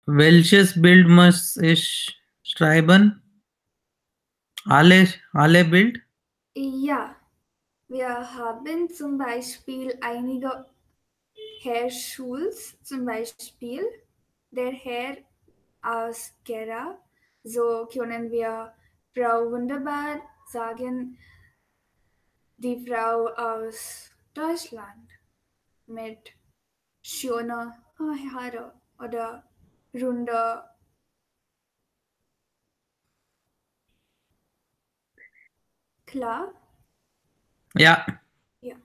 Welches Bild muss ich schreiben? Alle Bild? Ja, wir haben zum Beispiel einige Herr Schulz, zum Beispiel der Herr aus Gera. So können wir Frau Wunderbar sagen, die Frau aus Deutschland mit schöner Haare oder runder klar. Ja, Ja.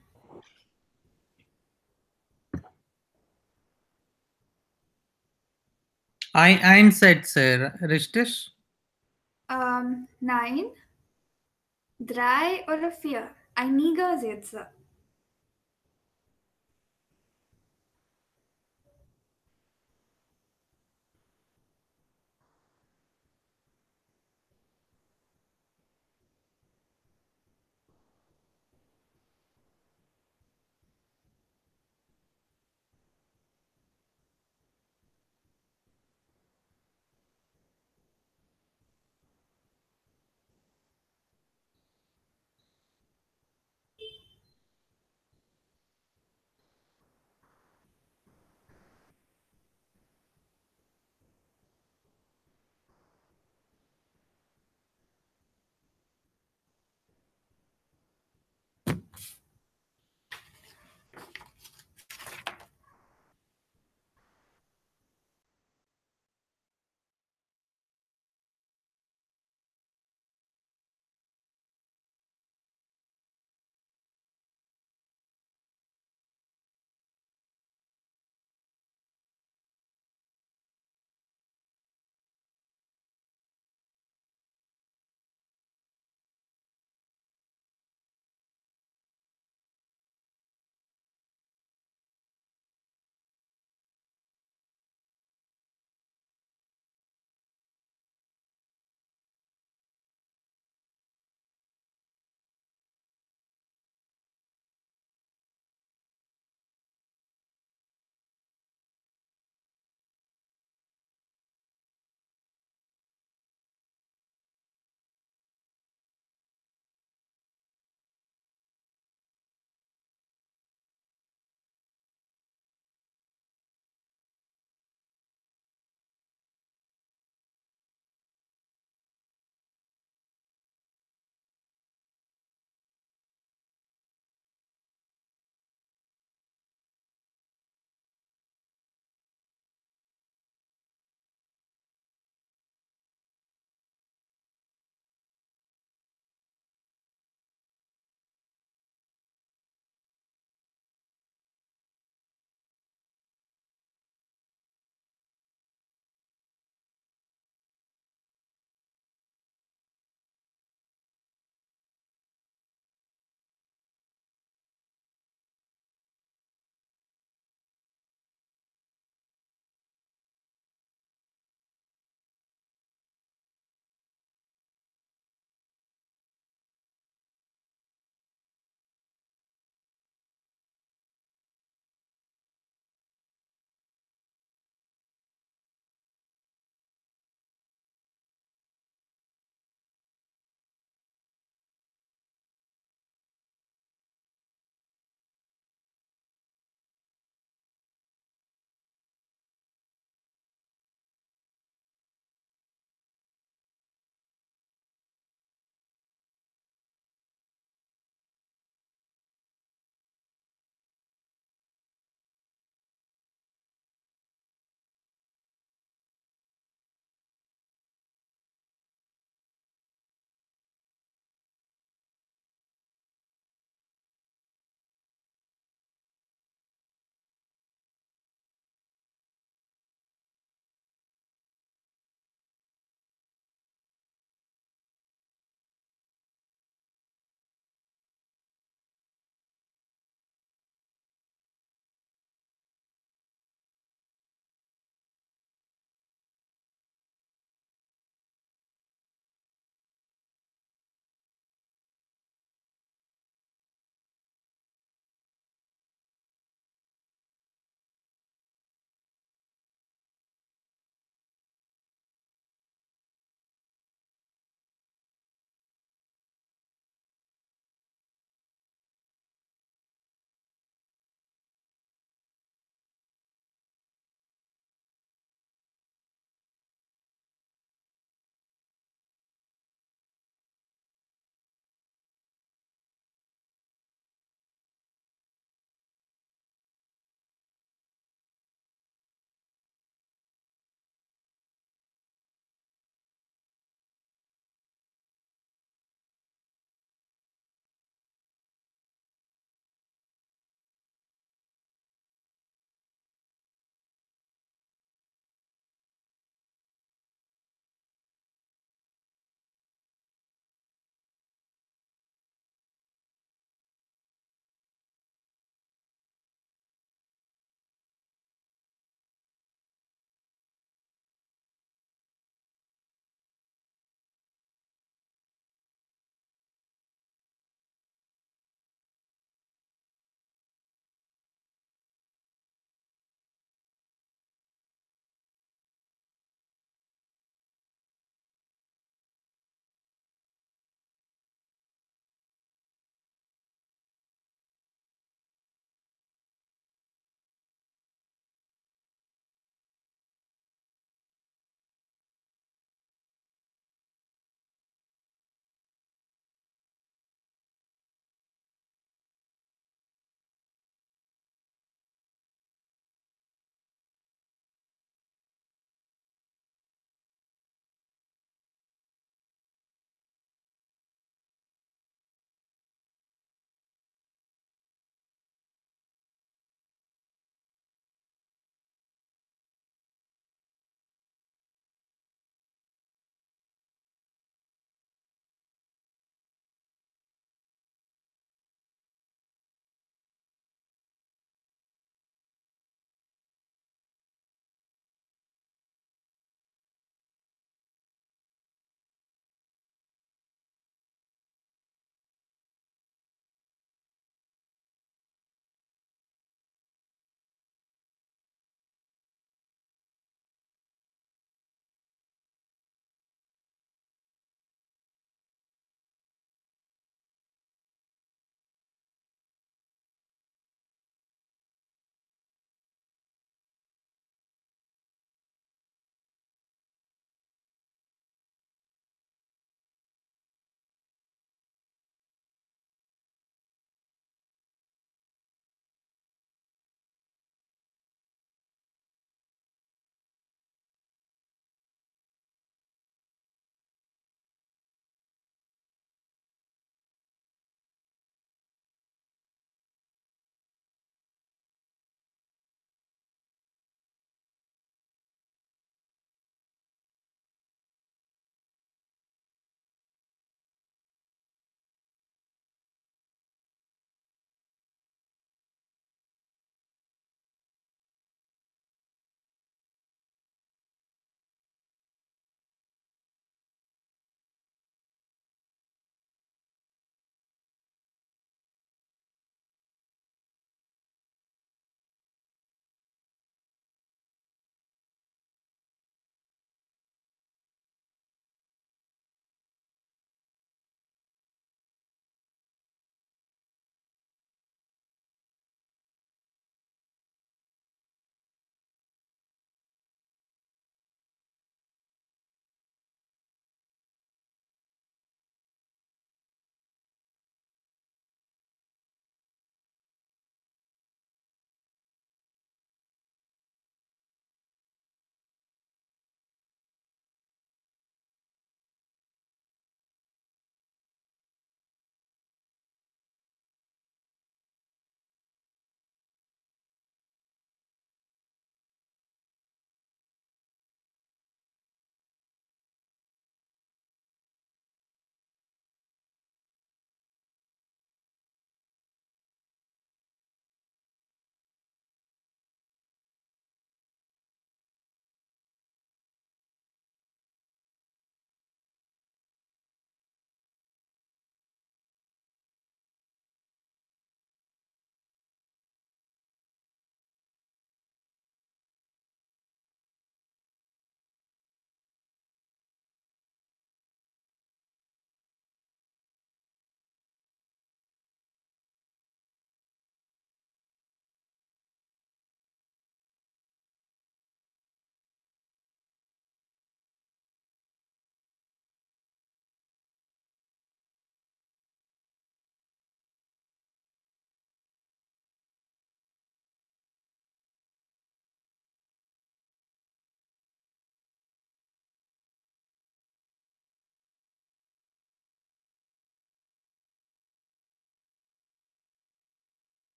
ein Sätze, richtig? Nein, drei oder vier. Einige Sätze.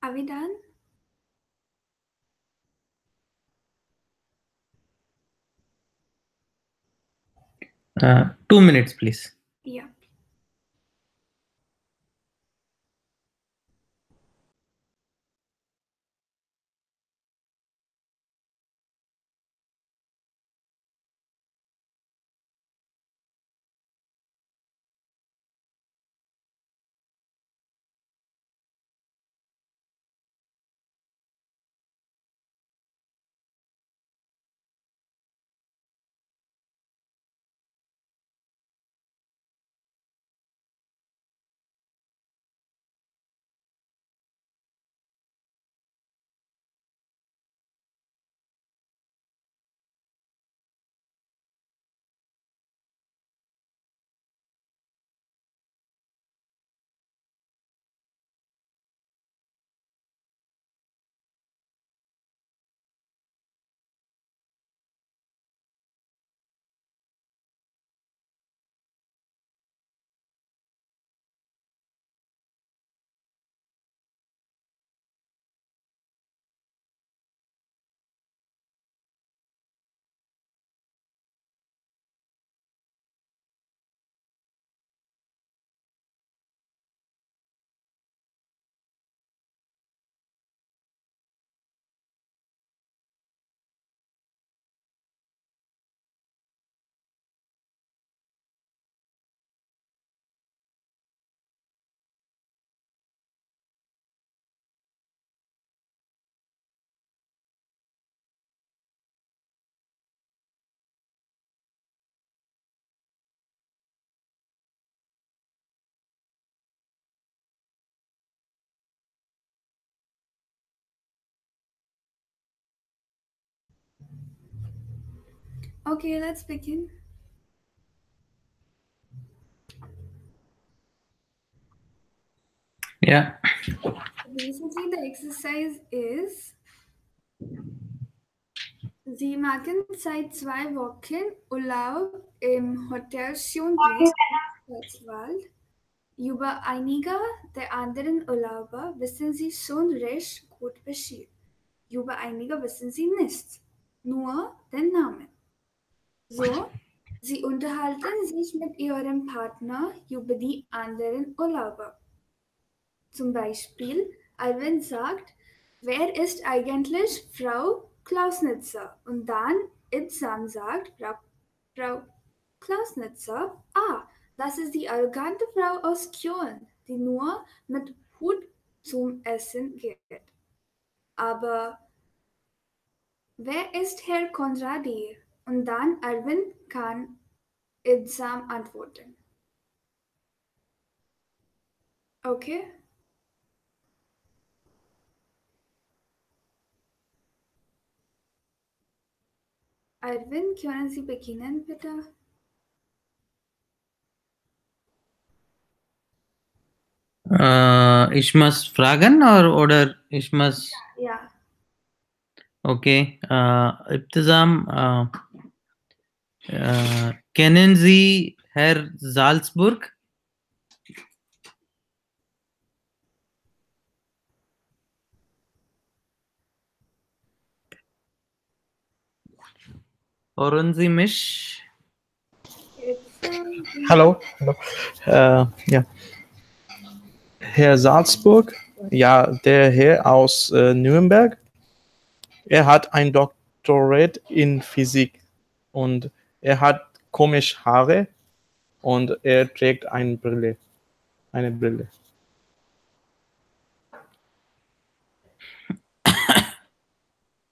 Are we done? 2 minutes, please. Yeah. Okay, let's begin. Yeah. Basically, the exercise is: Sie machen seit 2 Wochen Urlaub im Hotel Schönbrunn, Schwarzwald. Über einige der anderen Urlauber wissen Sie schon recht gut Bescheid. Über einige wissen Sie nichts, nur den Namen. So, Sie unterhalten sich mit Ihrem Partner über die anderen Urlauber. Zum Beispiel, Alvin sagt, wer ist eigentlich Frau Klausnitzer? Und dann Ibsam sagt, Frau Klausnitzer, ah, das ist die arrogante Frau aus Köln, die nur mit Hut zum Essen geht. Aber wer ist Herr Konradi? Und dann Alvin kann Ibsam antworten. Okay? Alvin, können Sie beginnen, bitte? Ich muss fragen oder ich muss. Ja. Okay. Ibtisam, kennen Sie Herr Salzburg? Hören Sie mich? Ibsam, Hallo, hallo. Ja, Herr Salzburg, ja, der Herr aus Nürnberg, er hat ein Doktorat in Physik und er hat komisch Haare und er trägt eine Brille.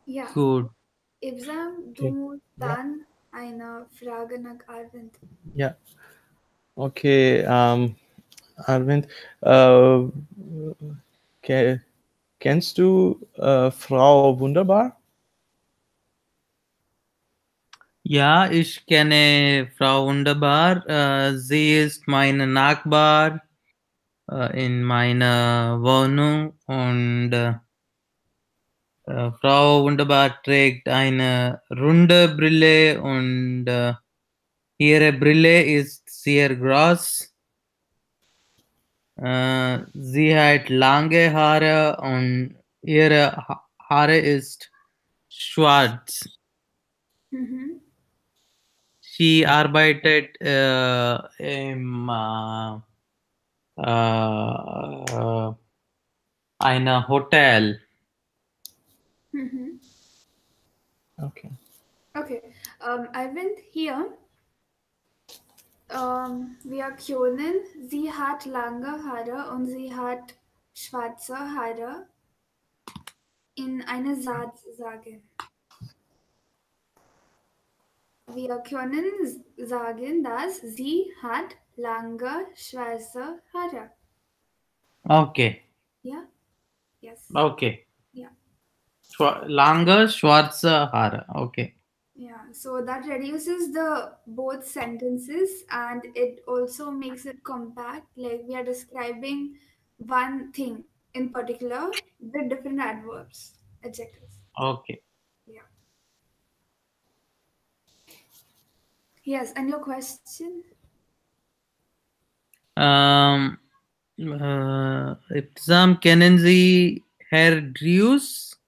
ja. Gut. Ibsam, Okay. du musst dann eine Frage nach Arvind. Ja, okay, Arvind, kennst du Frau Wunderbar? Ja, ich kenne Frau Wunderbar. Sie ist meine Nachbar in meiner Wohnung und Frau Wunderbar trägt eine runde Brille und ihre Brille ist sehr groß Sie hat lange Haare und ihre Haare ist schwarz. Mhm. Sie arbeitet im einer Hotel. Mhm. Okay. Okay. Arvind, hier, wir können, sie hat lange Haare und sie hat schwarze Haare in einem Satz sagen. Wir können sagen, dass sie hat lange schwarze Haare. Okay. Ja? Yes. Okay. Yeah. Lange schwarze Haare. Okay. Yeah. So that reduces the both sentences and it also makes it compact. Like we are describing one thing in particular with different adverbs, adjectives. Okay. Yeah. Yes. And your question? Exam kennen Sie Herr Drews?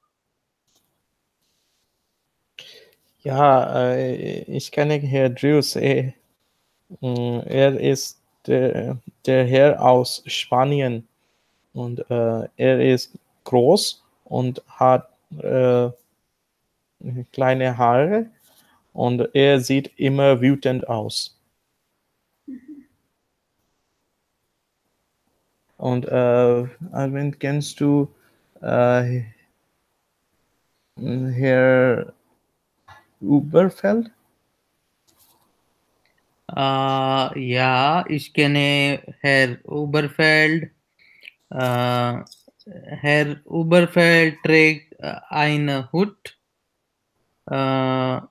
Ja, ich kenne Herr Drews. Er ist der Herr aus Spanien und er ist groß und hat kleine Haare und er sieht immer wütend aus. Und Arvind, kennst du Herr Uberfeld? Ja, ich kenne Herr Oberfeld. Herr Oberfeld trägt einen Hut und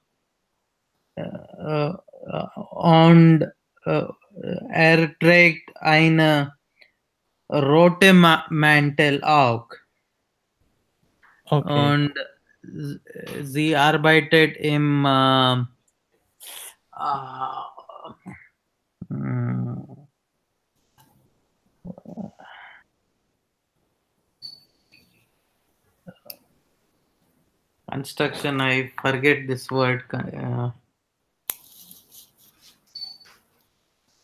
er trägt eine rote Mantel auch. Okay. Und sie arbeitet im construction. I forget this word.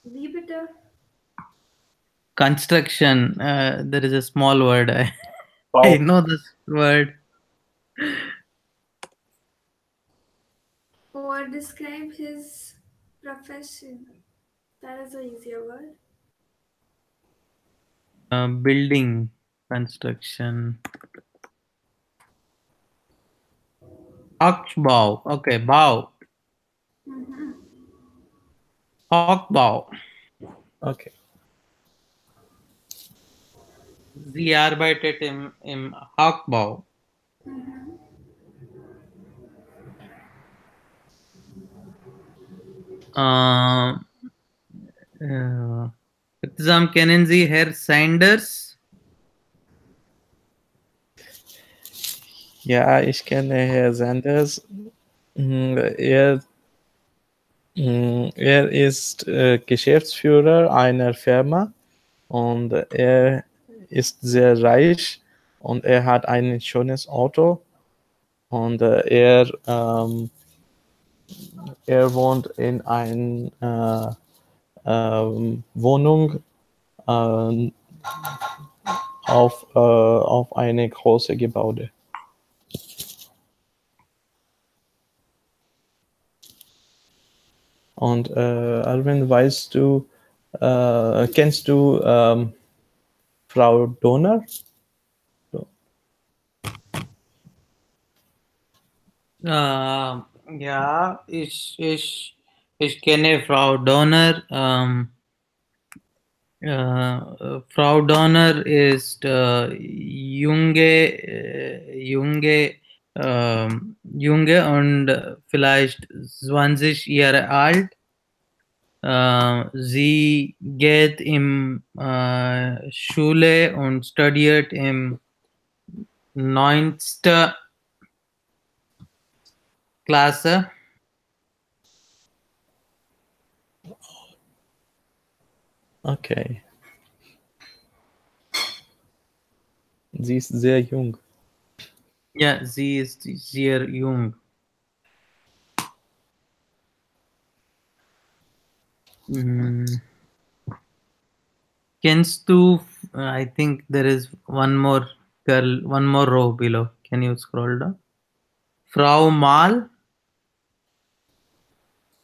Wie bitte? Construction. There is a small word. I Wow. know this word. Or describe his profession. That is a easier word. Building construction. Hochbau. Okay, Bau. Mm-hmm. Hochbau. Okay. Sie arbeitet im Hochbau. Exam kennen Sie Herr Sanders? Ja, ich kenne Herr Sanders. Er Er ist Geschäftsführer einer Firma und er ist sehr reich und er hat ein schönes Auto und er wohnt in einer Wohnung äh, auf eine große Gebäude. Und Arvind, kennst du Frau Donner? Ja, ich kenne Frau Donner. Frau Donner ist junge und vielleicht 20 Jahre alt. Sie geht im Schule und studiert im 9. Klasse. Okay. Sie ist sehr jung. Ja, sie ist sehr jung. Mm. Kennst du, I think there is one more girl, one more row below. Can you scroll down? Frau Mal?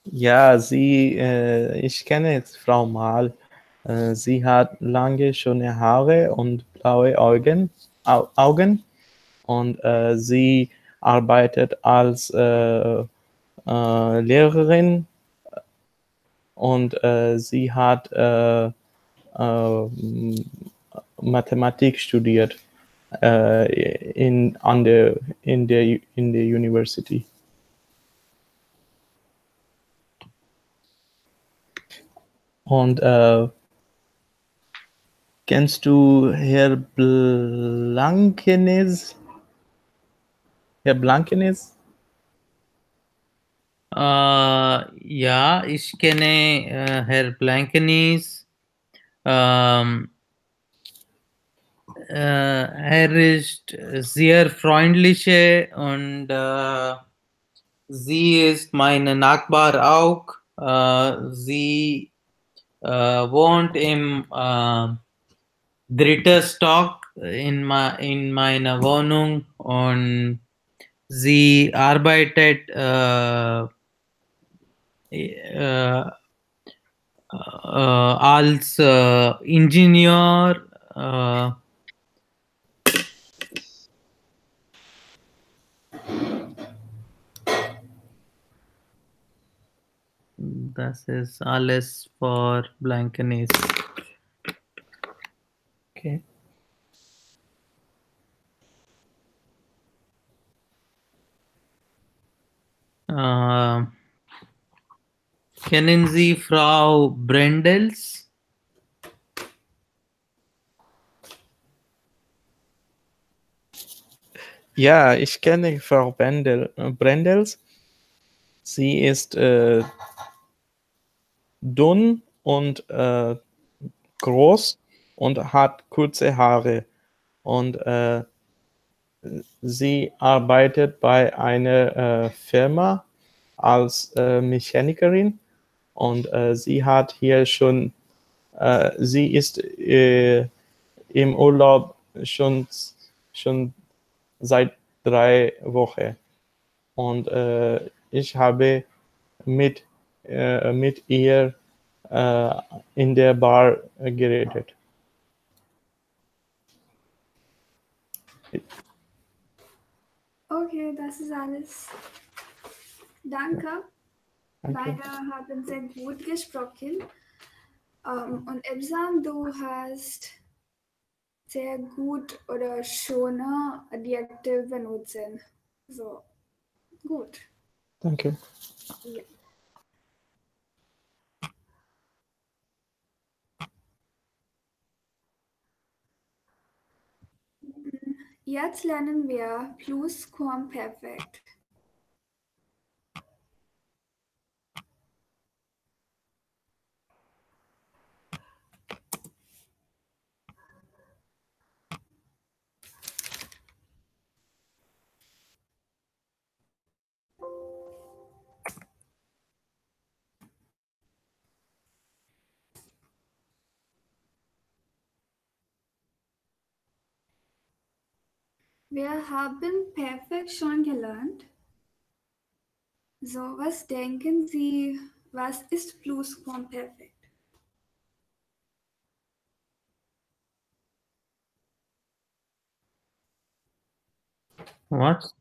Ja, ich kenne jetzt Frau Mal. Sie hat lange, schöne Haare und blaue Augen. Und sie arbeitet als Lehrerin und sie hat Mathematik studiert in der University. Und kennst du Herr Blankenes? Herr Blankenes? Ja, ich kenne Herr Blankenis. Er ist sehr freundliche und sie ist meine Nachbar auch. Sie wohnt im dritten Stock in meiner Wohnung und sie arbeitet als Ingenieur. Das ist alles für Blankenis. Okay. Kennen Sie Frau Brendels? Ja, ich kenne Frau Brendels. Sie ist dünn und groß und hat kurze Haare. Und sie arbeitet bei einer Firma als Mechanikerin. Und sie hat hier schon, sie ist im Urlaub schon seit 3 Wochen. Und ich habe mit ihr in der Bar geredet. Okay, das ist alles. Danke. Danke. Beide haben sehr gut gesprochen. Und Ebsan, du hast sehr gut oder schöne Adjektive benutzen. So, gut. Danke. Ja. Jetzt lernen wir Plusquamperfekt. Wir haben perfekt schon gelernt. So, was denken Sie, was ist Plusquamperfekt? What?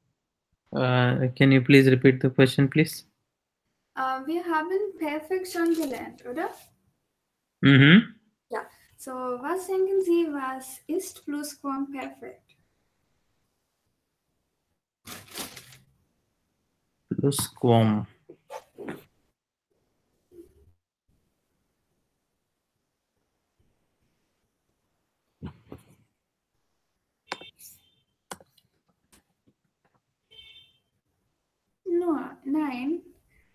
Can you please repeat the question, please? Wir haben perfekt schon gelernt, oder? Mhm. Ja. So, was denken Sie, was ist Plusquamperfekt? Plusquam. Nur, nein.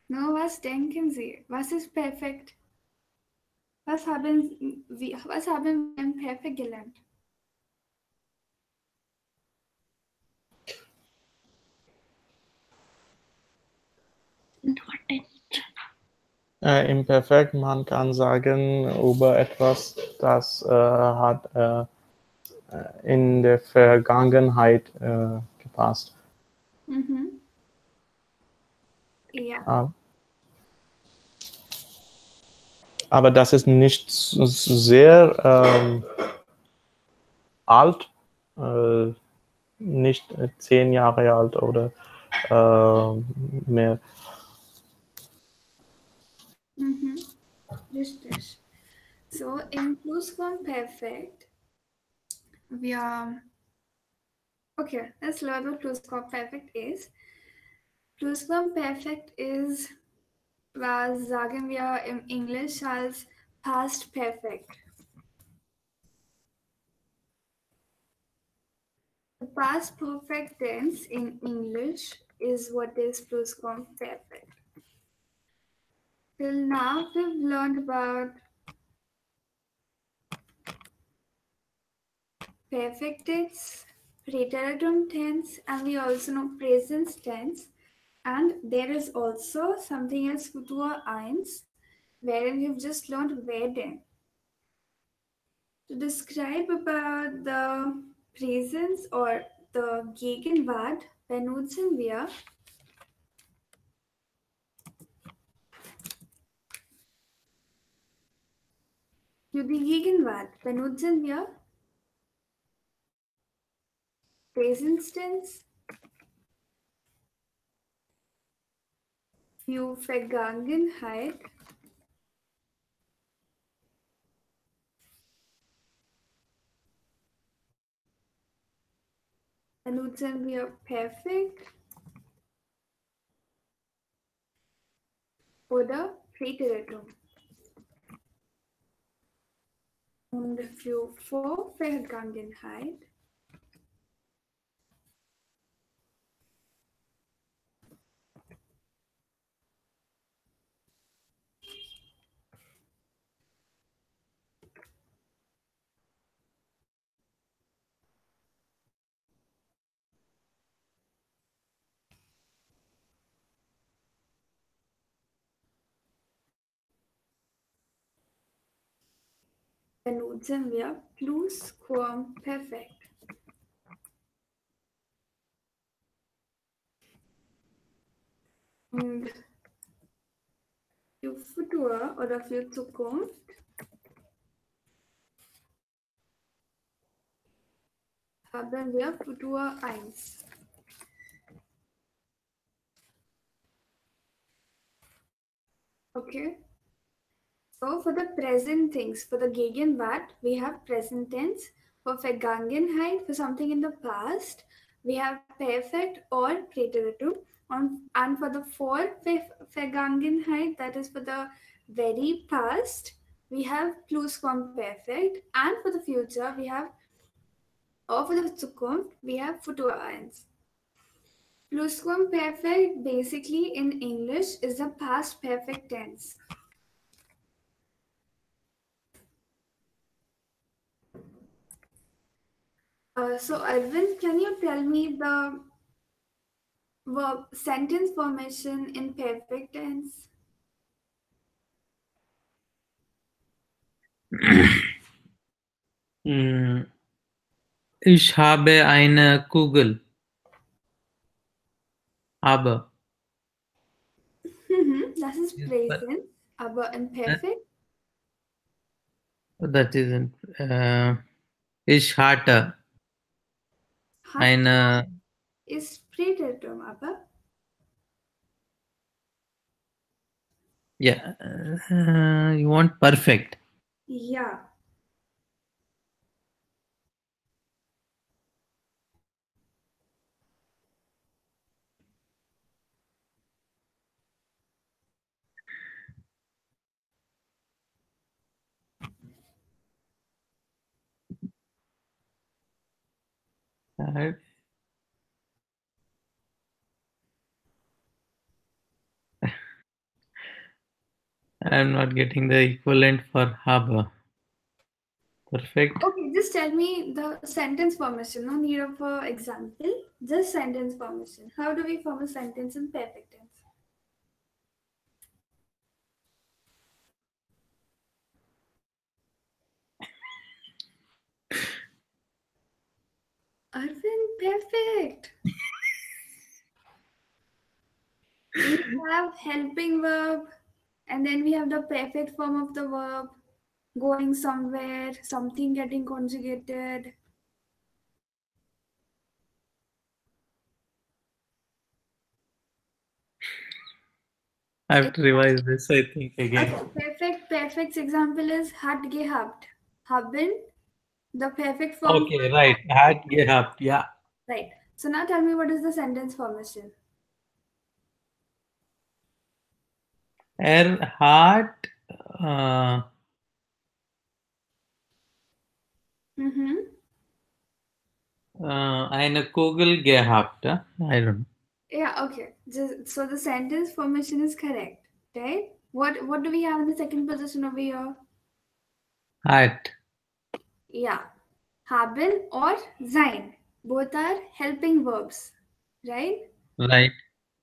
Nur was denken Sie? Was ist perfekt? Was haben wir in perfekt gelernt? Imperfekt, man kann sagen über etwas, das hat in der Vergangenheit gepasst. Mhm. Ja. Ah, aber das ist nicht sehr alt, äh, nicht 10 Jahre alt oder mehr. Mhm. Richtig. So, im Plusquamperfekt, wir, okay, let's learn what Plusquamperfekt is. Plusquamperfekt is, was sagen wir im Englisch als Past Perfect. The past perfect tense in English is what is plusquamperfect. Till now, we've learned about perfect tense, preteritum tense, and we also know present tense. And there is also something else futur eins, wherein we've just learned werden. To describe about the presence or the Gegenwart benutzen wir für die Gegenwart benutzen wir Present tense, für Vergangenheit benutzen wir perfekt oder Präteritum. Und für Vorvergangenheit benutzen wir Plusquamperfekt. Und für Futur oder für Zukunft haben wir Futur 1. Okay? So for the present things, for the Gegenwart, we have present tense. For Vergangenheit, for something in the past, we have perfect or Präteritum. And for the Vergangenheit, that is for the very past, we have Plusquamperfekt. And for the future, we have, or for the Zukunft, we have Futur 1. Plusquamperfekt basically in English is the past perfect tense. So Arvind, can you tell me the verb sentence formation in perfect tense? Ich habe eine Kugel. Aber. Das ist present, aber in perfect That isn't. Ich hatte hat eine. ist Präteritum, aber Yeah. You want perfect. ja. Uh, I'm not getting the equivalent for habe. Perfect. Okay, just tell me the sentence formation. No need of an example. Just sentence formation. How do we form a sentence in perfect tense? perfect. We have helping verb, and then we have the perfect form of the verb, going somewhere, something getting conjugated. I have to revise this, I think, again. Okay, perfect example is hat gehabt. Haben, the perfect form. Okay, right. Had gehabt. Yeah. Right. So now tell me what is the sentence formation? Er hat uh, Mm-hmm. eine Kugel gehabt. I don't know. Yeah, okay. So the sentence formation is correct, right? What do we have in the second position over here? Hat. Yeah. Haben or sein. Both are helping verbs, right? Right.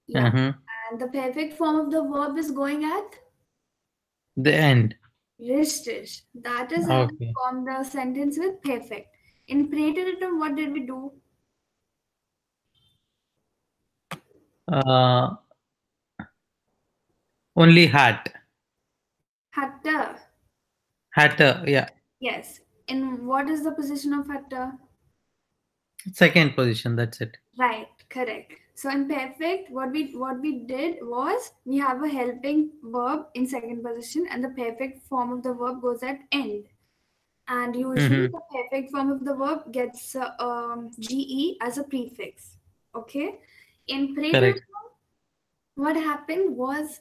Yeah. Uh-huh. And the perfect form of the verb is going at The end. richtig. That is how we Okay. form the sentence with perfect. In preteritum, what did we do? Uh, only hat. Hatte. Hatter. Yeah. Yes. In what is the position of hatte? Second position. That's it. Right, correct. So in perfect, what we did was we have a helping verb in second position, and the perfect form of the verb goes at end. And usually Mm-hmm. the perfect form of the verb gets ge as a prefix. Okay. In preterite, Correct. what happened was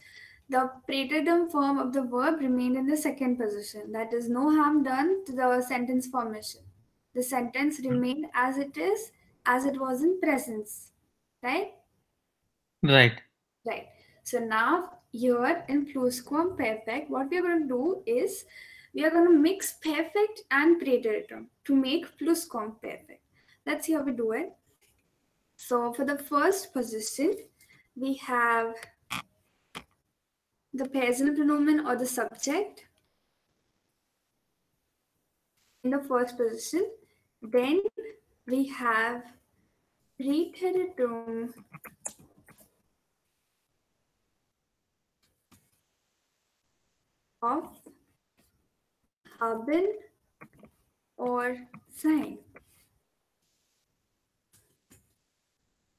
the preterite form of the verb remained in the second position. That is no harm done to the sentence formation. The sentence remained as it is, as it was in presence. Right? Right. Right. So now here in plusquamperfect, what we are going to do is we are going to mix perfect and preteritum to make plusquamperfect. Let's see how we do it. So for the first position, we have the personal pronoun or the subject in the first position. Then we have preteritum of haben or sein.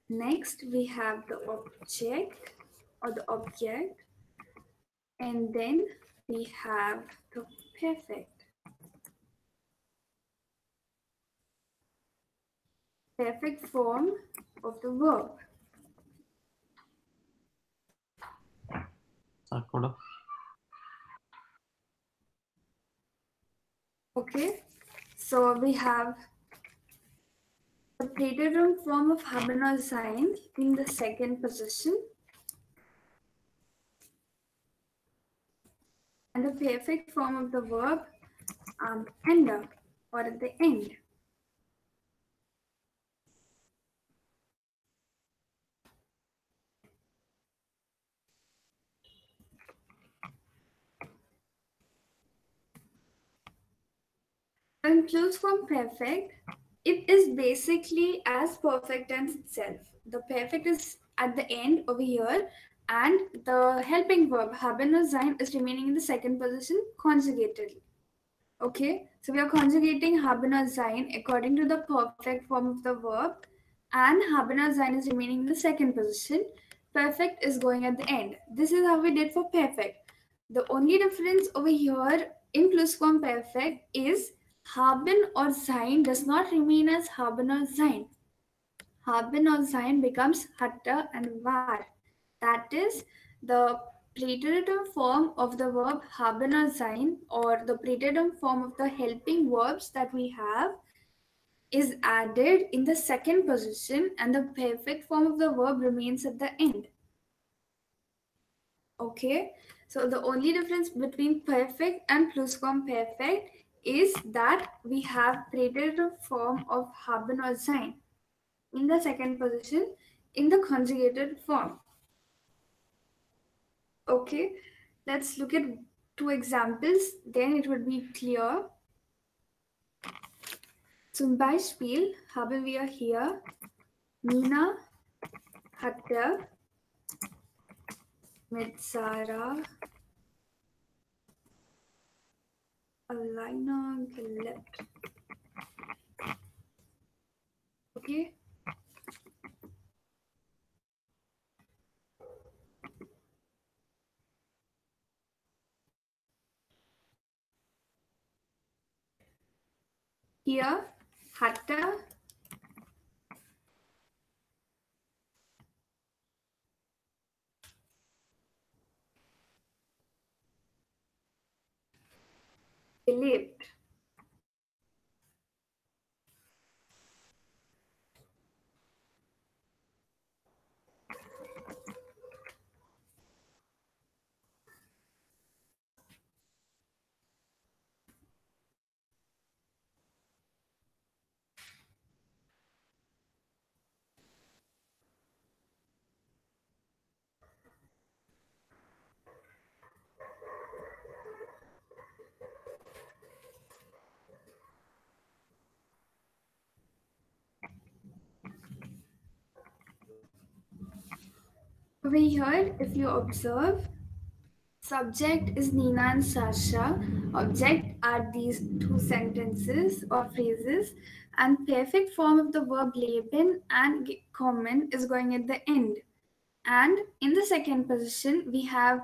Next, we have the object or the object, and then we have the perfect form of the verb. Sakoda. Okay, so we have the preterite form of haben or sein in the second position, and the perfect form of the verb ender or at the end. And plusquamperfect, it is basically as perfect tense itself. The perfect is at the end over here, and the helping verb haben or sein is remaining in the second position conjugated. Okay, so we are conjugating haben or sein according to the perfect form of the verb, and haben or sein is remaining in the second position. Perfect is going at the end. This is how we did for perfect. The only difference over here in plusquamperfect is haben or sein does not remain as haben or sein. Haben or sein becomes hatte and war. That is the preteritum form of the verb haben or sein, or the preteritum form of the helping verbs that we have, is added in the second position, and the perfect form of the verb remains at the end. Okay, so the only difference between perfect and plusquamperfect is that we have preteritum form of haben or sein in the second position in the conjugated form. Okay, let's look at two examples, then it would be clear. Zum Beispiel haben wir hier Nina hatte mit Sarah alleine gelebt. Okay? Hier hatte gelebt. Over here, if you observe, subject is Nina and Sasha. Object are these two sentences or phrases. And perfect form of the verb leben and kommen is going at the end. And in the second position, we have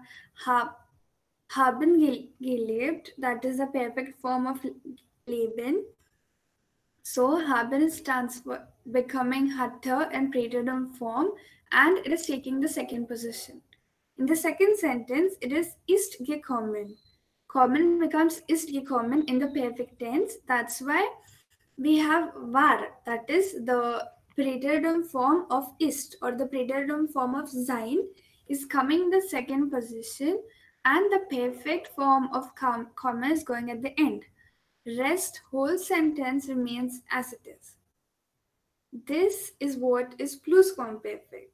haben gelebt. That is the perfect form of leben. So haben is becoming hatte and praetorian form, and it is taking the second position. In the second sentence, it is ist gekommen. Kommen becomes ist gekommen in the perfect tense. That's why we have war, that is the praetorian form of ist or the praetorian form of sein is coming in the second position, and the perfect form of comma is going at the end. Rest whole sentence remains as it is. This is what is plusquamperfect.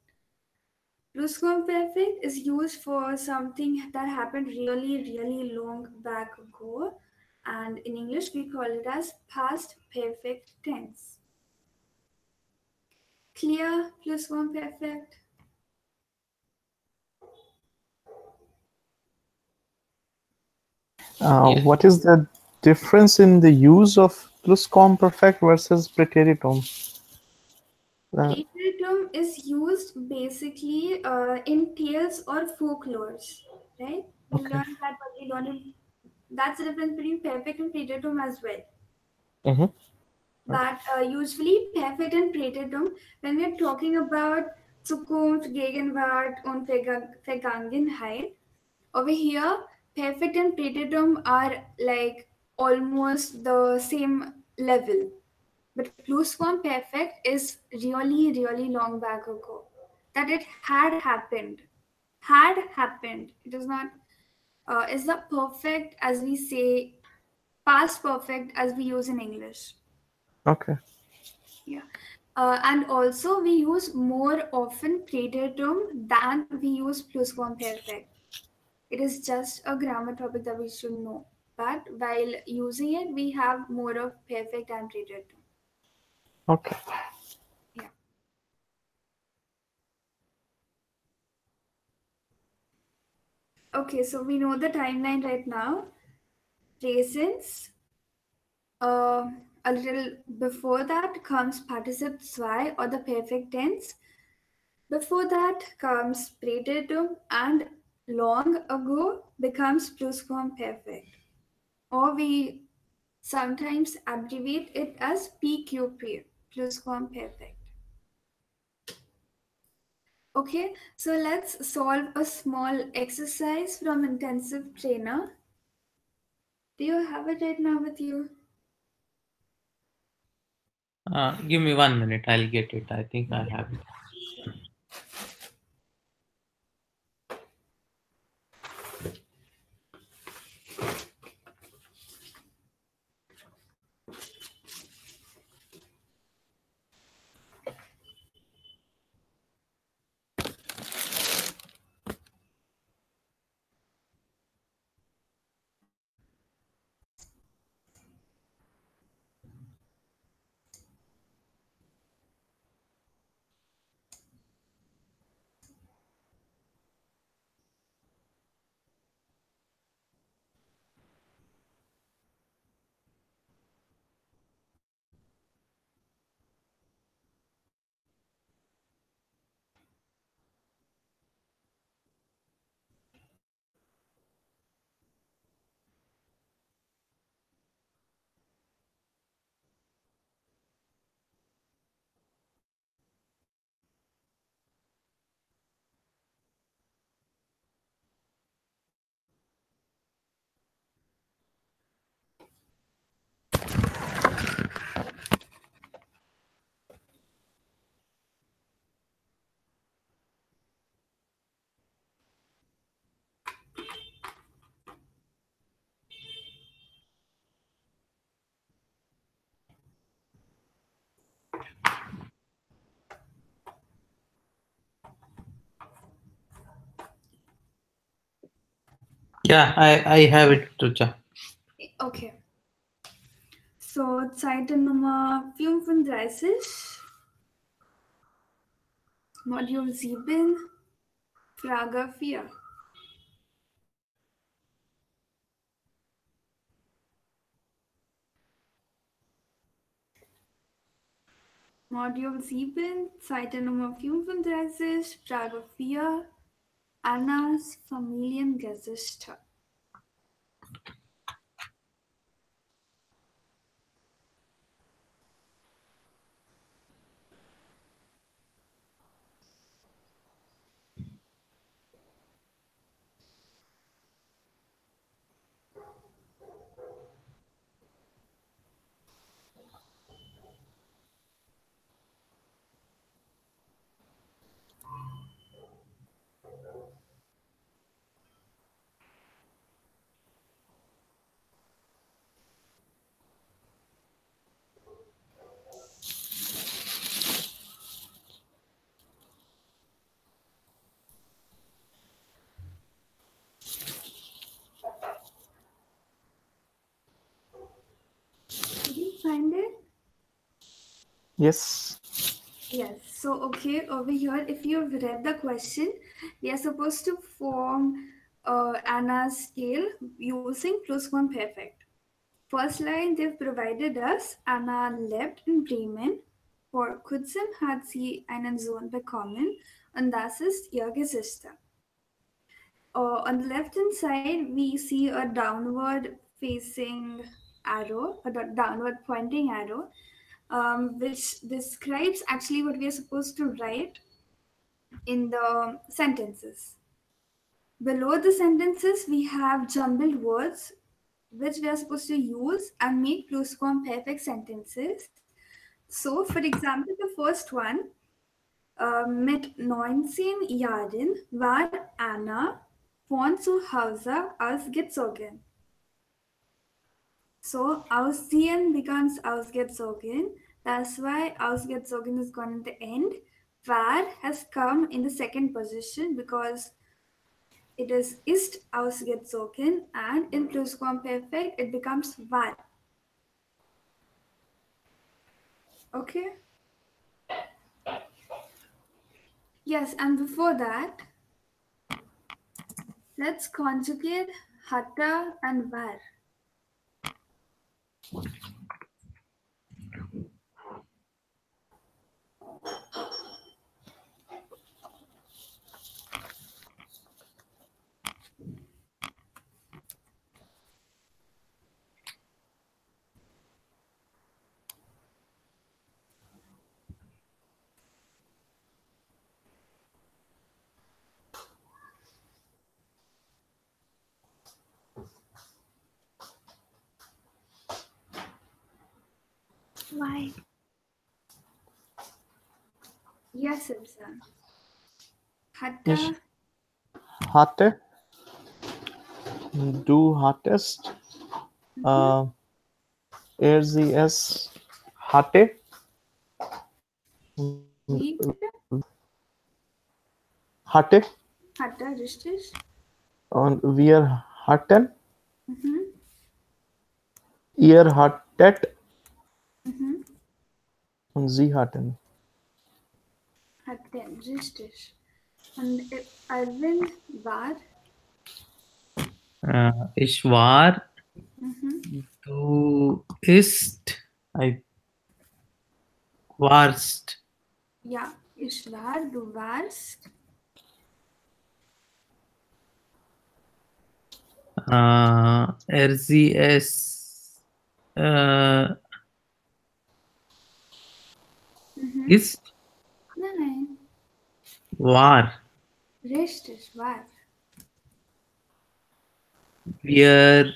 Plusquamperfect is used for something that happened really, really long back ago, and in English we call it as past perfect tense. Clear plusquamperfect? What is the difference in the use of plusquamperfect versus preteritum? Preteritum is used basically in tales or folklores, right? We Okay. learned that, but we learned in, that's the difference between perfect and preteritum as well. Mm-hmm. But usually perfect and preteritum, when we're talking about Zukunft, Gegenwart und Vergangenheit, over here, perfect and preteritum are like almost the same level. But plusquamperfect is really, really long back ago. That it had happened. Had happened. It is not, is the perfect as we say, past perfect as we use in English. Okay. Yeah. And also we use more often preteritum than we use plusquamperfect. It is just a grammar topic that we should know. But while using it, we have more of perfect and preteritum. Okay. Yeah. Okay, so we know the timeline right now. Presence. A little before that comes participle zwei or the perfect tense. Before that comes preteritum, and long ago becomes plusquamperfect. Or we sometimes abbreviate it as PQP, plusquamperfect. Okay, so let's solve a small exercise from intensive trainer. Do you have it right now with you? Give me 1 minute. I'll get it. I think I have it. Sure. Yeah, I have it, Rucha. Okay. So, Seite Nummer 35, Modul 7, Frage 4. Modul 7, Seite Nummer 35, Frage 4, Annas Familiengeschichte. Did you find it? Yes. Yes. So, okay, over here, if you've read the question, we are supposed to form Anna's scale using Plusquamperfect. First line they've provided us, Anna lebt in Bremen. Vor kurzem hat sie einen Sohn bekommen und das ist ihr Geschichte. On the left hand side, we see a downward facing arrow, a downward pointing arrow, which describes actually what we are supposed to write in the sentences. Below the sentences, we have jumbled words which we are supposed to use and make plusquamperfect sentences. So, for example, the first one, mit 19 Jahren war Anna von zu Hause ausgezogen. So, ausziehen becomes ausgezogen. That's why ausgezogen is gone at the end. War has come in the second position because it ist ausgezogen, and in Plusquamperfect it becomes war. Okay? Yes, and before that, let's conjugate hatte and war. Why? Yes, Ibsen. Ich Hatte, hatte, du hattest, äh, er, sie, es hatte, wie bitte? hatte Hatte, richtig? und wir hatten, Mhm. ihr hattet Mhm. und sie hatten. Hatte, richtig. Und Alvin war. Ich war, Mhm. du ist, I warst. Ja, ich war, du warst. Er, sie, es Mhm. ist, Nein, war. richtig, war. Wir,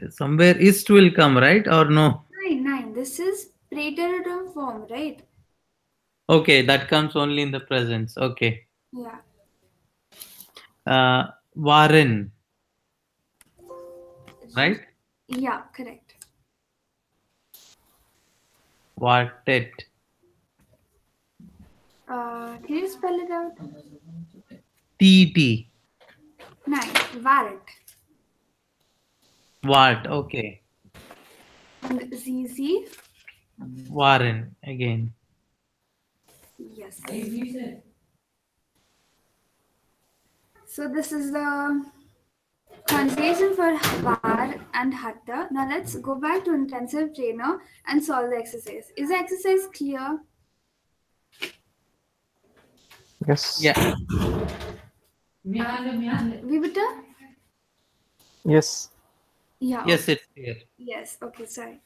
somewhere ist will come, right? Or no? Nein, this is preteritum form, right? Okay, that comes only in the presence. Okay. Yeah. Waren, right? Yeah, correct. Wartet. Can you spell it out? TT. Nein, wart. What? Okay. And ZZ? Warren again. Yes. So this is the conjugation for var and hatta. Now let's go back to intensive trainer and solve the exercise. Is the exercise clear? Yes. Yeah. Vibita? Yes. Yeah, Yes, okay. it's clear. Yes, okay, sorry.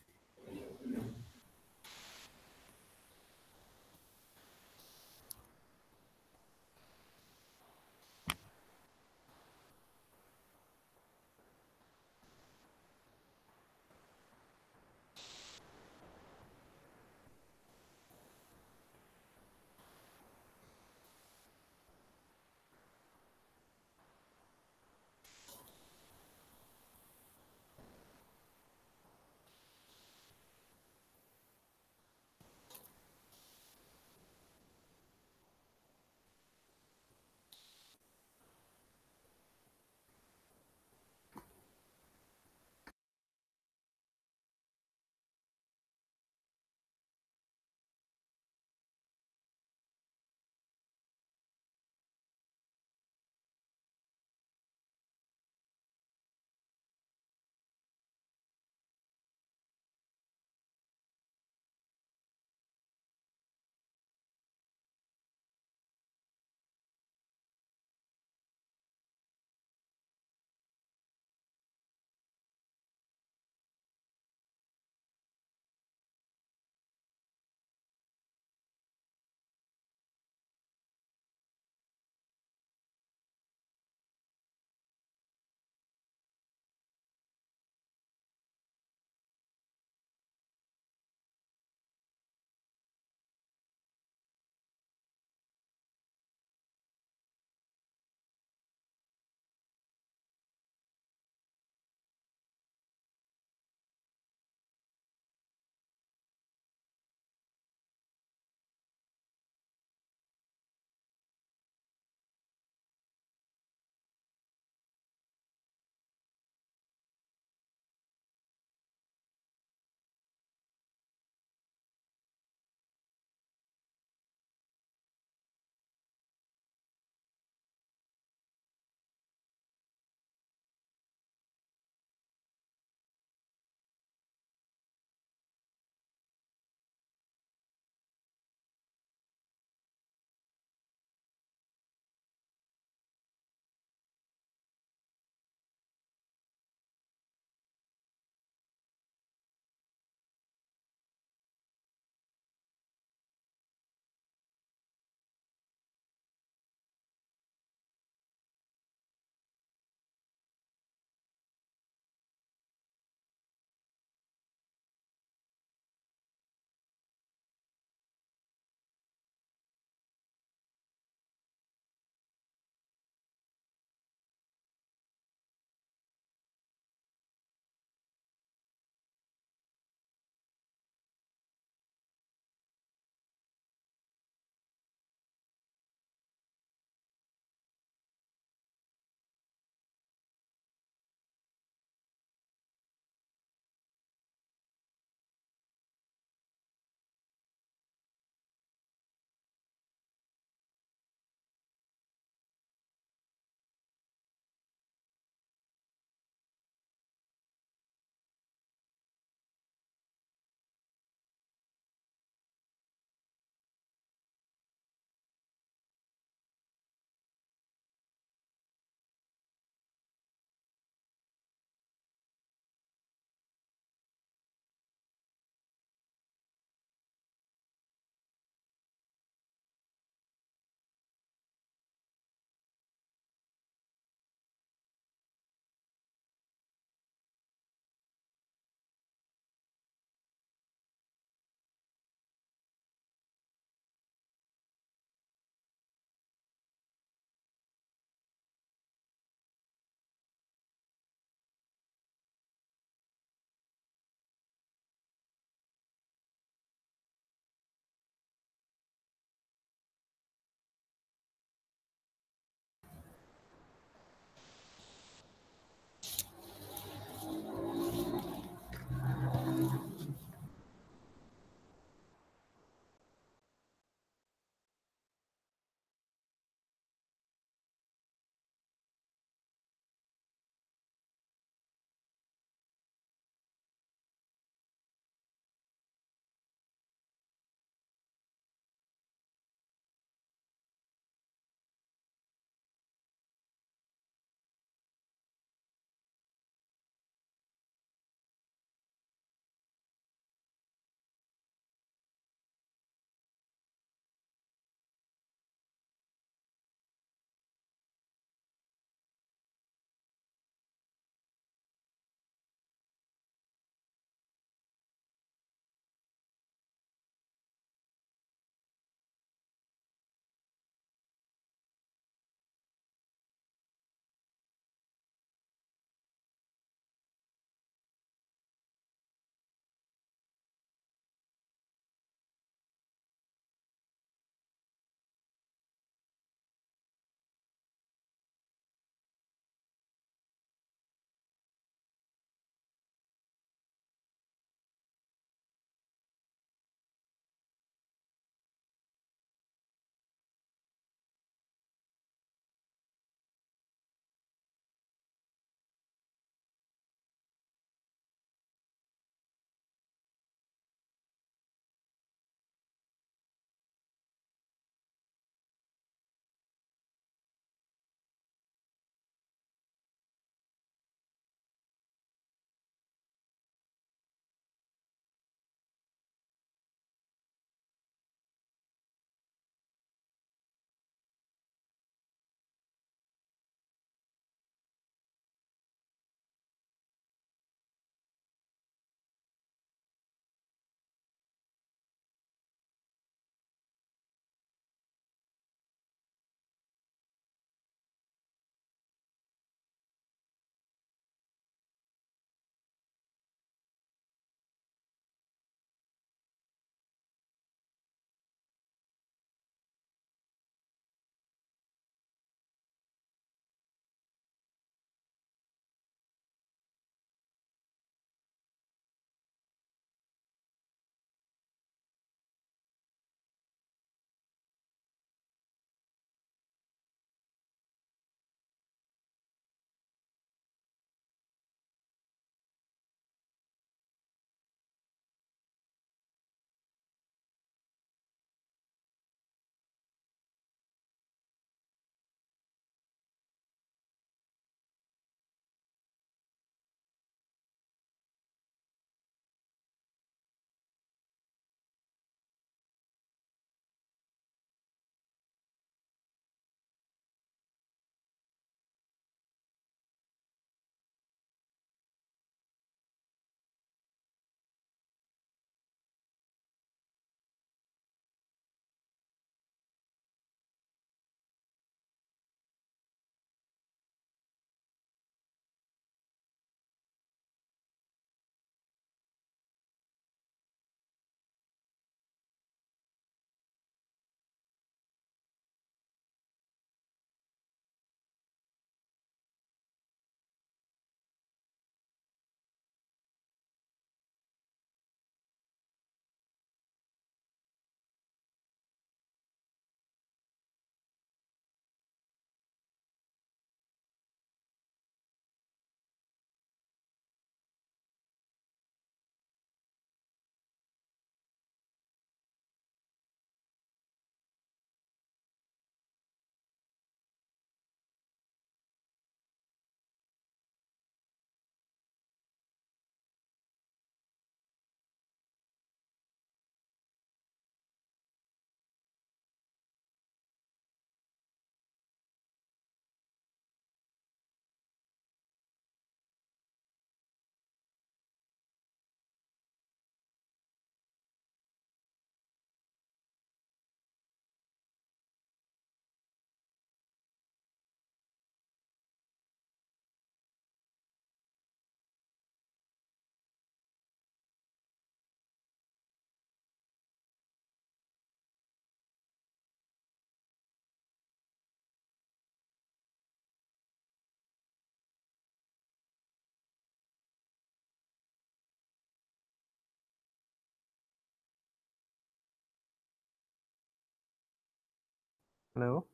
Hello.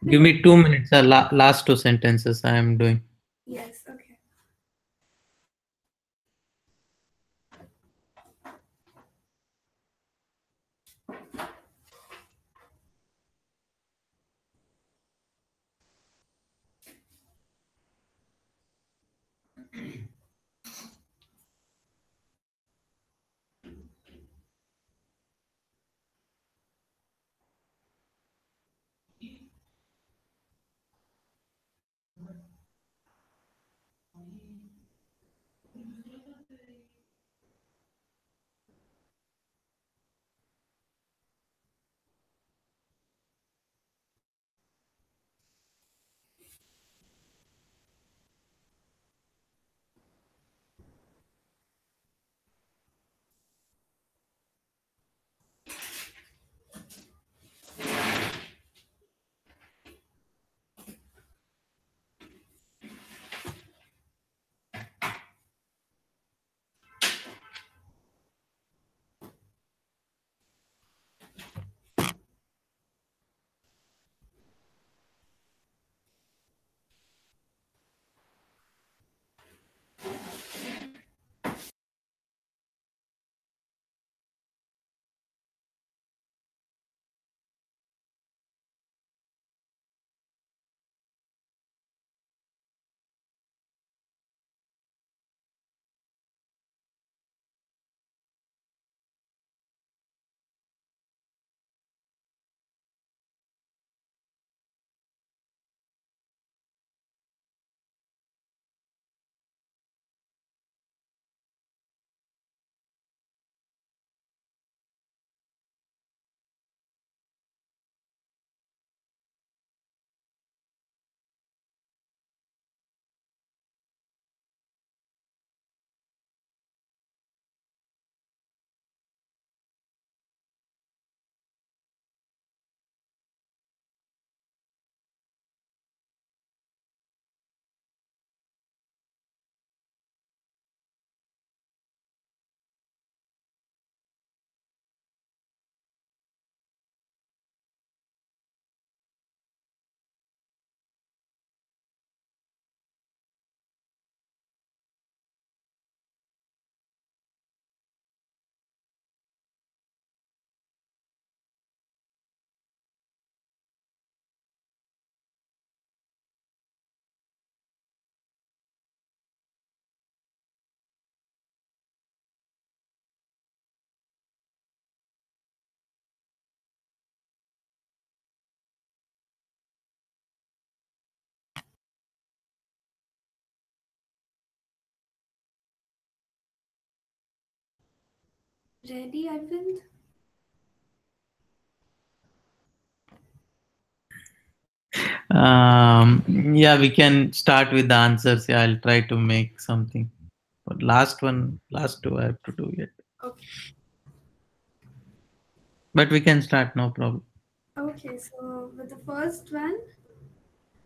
Give me 2 minutes. Last two sentences I am doing. Yes, okay. Ready, Arvind? Yeah, we can start with the answers. Yeah, I'll try to make something. But last two I have to do yet. Okay. But we can start, no problem. Okay, so with the first one,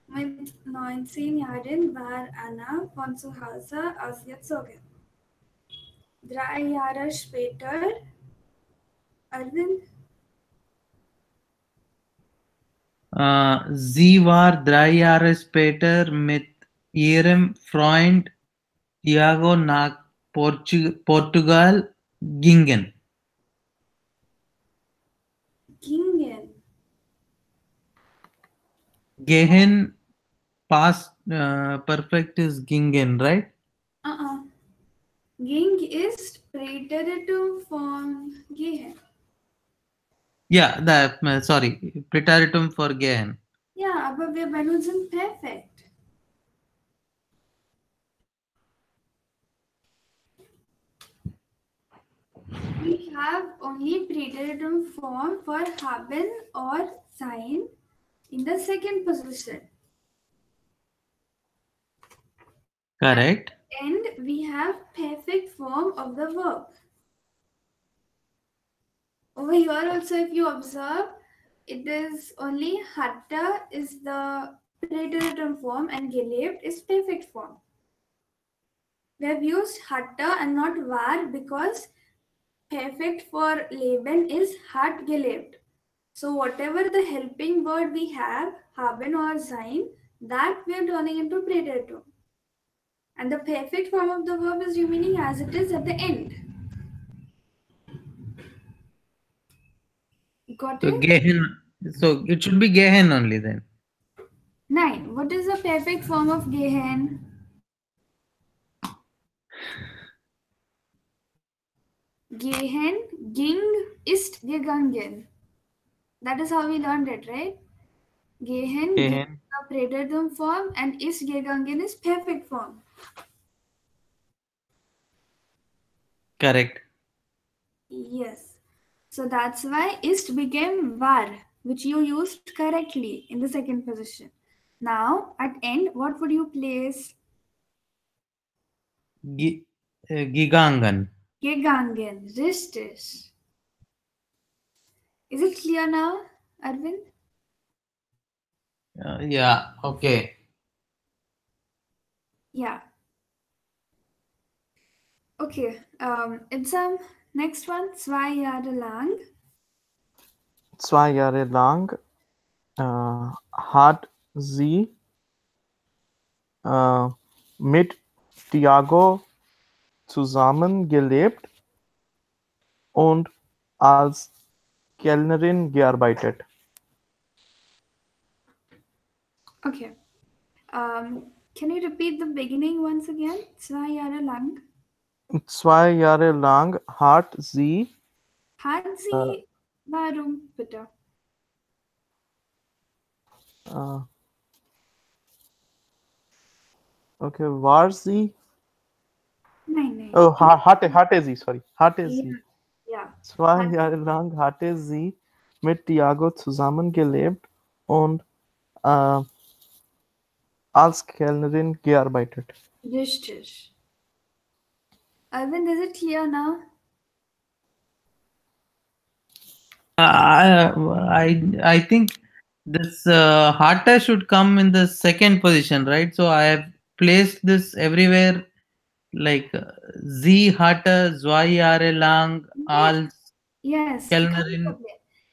mit 19 Jahren war Anna von zu Hause ausgezogen. 3 Jahre später, Arvind, Sie war 3 Jahre später mit ihrem Freund Tiago nach Portugal gingen. gingen. Gehen past perfect is gingen, right? Uh-uh. Ging ist Präteritum von gehen. Yeah, sorry, Praetoritum for gehen. Ja, aber wir benutzen perfekt. We have only preteritum form for haben or sein in the second position. Correct. And we have perfect form of the verb. Over here also, if you observe, it is only hatte is the preteritum form and gelebt is perfect form. We have used hatte and not war because perfect for leben is hat gelebt. So whatever the helping word we have, haben or sein, that we are turning into pretertum. And the perfect form of the verb is remaining as it is at the end. Got So it? gehen. So it should be gehen only then. 9. What is the perfect form of gehen? Gehen, ging, ist gegangen. That is how we learned it, right? Gehen, ging Gehen. is the pretertum form and ist gegangen is perfect form. Correct. Yes. So that's why ist became war, which you used correctly in the second position. Now, at end, what would you place? Gigangan. Gegangen, richtig. Is it clear now, Arvind? Yeah. Okay. Yeah. Okay. Exam. Next one. 2 Jahre lang. 2 Jahre lang hat sie äh, mit Tiago zusammengelebt und als Kellnerin gearbeitet. Okay. Can you repeat the beginning once again? 2 Jahre lang. 2 Jahre lang hat sie Hat äh, sie. Warum bitte? äh, okay, war sie Nein, nein. oh, hatte sie, sorry, hatte Ja. sie. Ja. Zwei Hat Jahre lang hatte sie mit Tiago zusammengelebt und äh, als Kellnerin gearbeitet. richtig. Arvind, is it clear now? I think this Hata should come in the second position, right? So I have placed this everywhere like Z Hata, Zwei Jahre lang, Yes. als Yes. Kellnerin.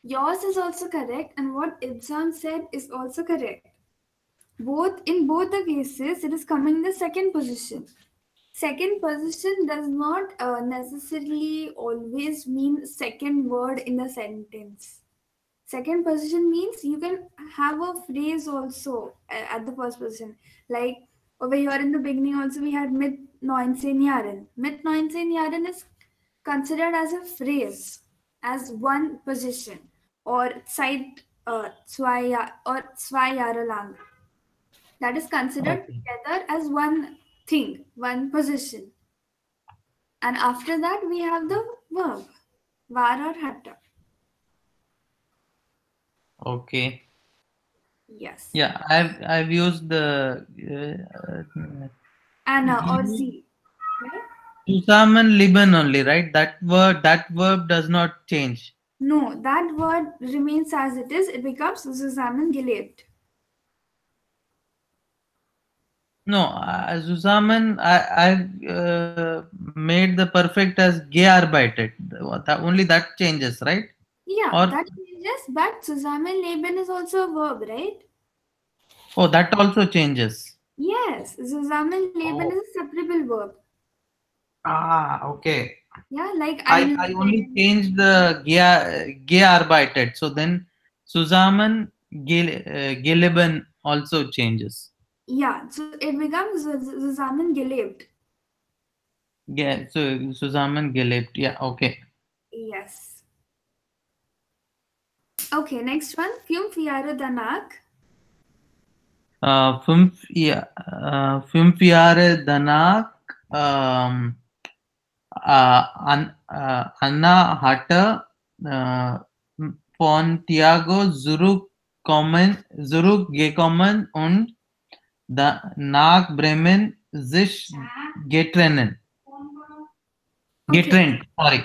Yours is also correct, and what Ibsam said is also correct. Both in both the cases, it is coming in the second position. Second position does not necessarily always mean second word in the sentence. Second position means you can have a phrase also at the first position. Like over here in the beginning, also we had mit 19 Jahren. Mit 19 Jahren is considered as a phrase, as one position, or seit zwei Jahre lang. That is considered Okay. together as one thing, one position. And after that, we have the verb, war or hatte. Okay. Yes. Yeah, I've used the Anna or Z. Right? Zusammen Lieben only, right? That verb does not change. No, that word remains as it is. It becomes zusammengelebt. No, zusammen, I've made the perfect as gearbeitet. Only that changes, right? Yeah, Or that changes, but zusammenleben is also a verb, right? oh, that also changes. Yes, zusammenleben is Oh, a separable verb. okay. Yeah, like I only einleben. changed the gearbeitet. So then zusammen geleben also changes. Yeah, so it becomes zusammengelebt. Yeah, so zusammen gelebt. Yeah, okay. Yes. Okay, next one. 5 Jahre danach. 5 Jahre danach Anna hatte äh, von Thiago zurückgekommen und nach Bremen sich getrennt. Okay. Getrennt, sorry.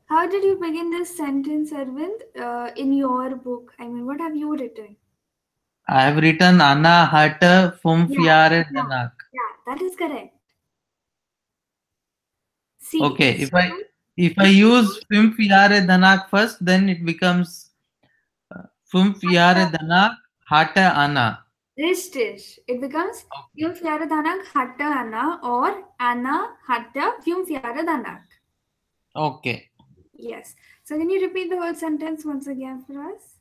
How did you begin this sentence, Arvind, in your book? I mean, what have you written? I have written Anna hatte fünf Yeah, Jahre yeah, danach. yeah, that is correct. See, Okay, if I use fim fiare danak first, then it becomes fim fiare danak hata ana. Ristish. It becomes Okay. Fium Fiara Danak Hatta Anna or Anna Hatta Fium Fiara Danak. Okay. Yes. So can you repeat the whole sentence once again for us?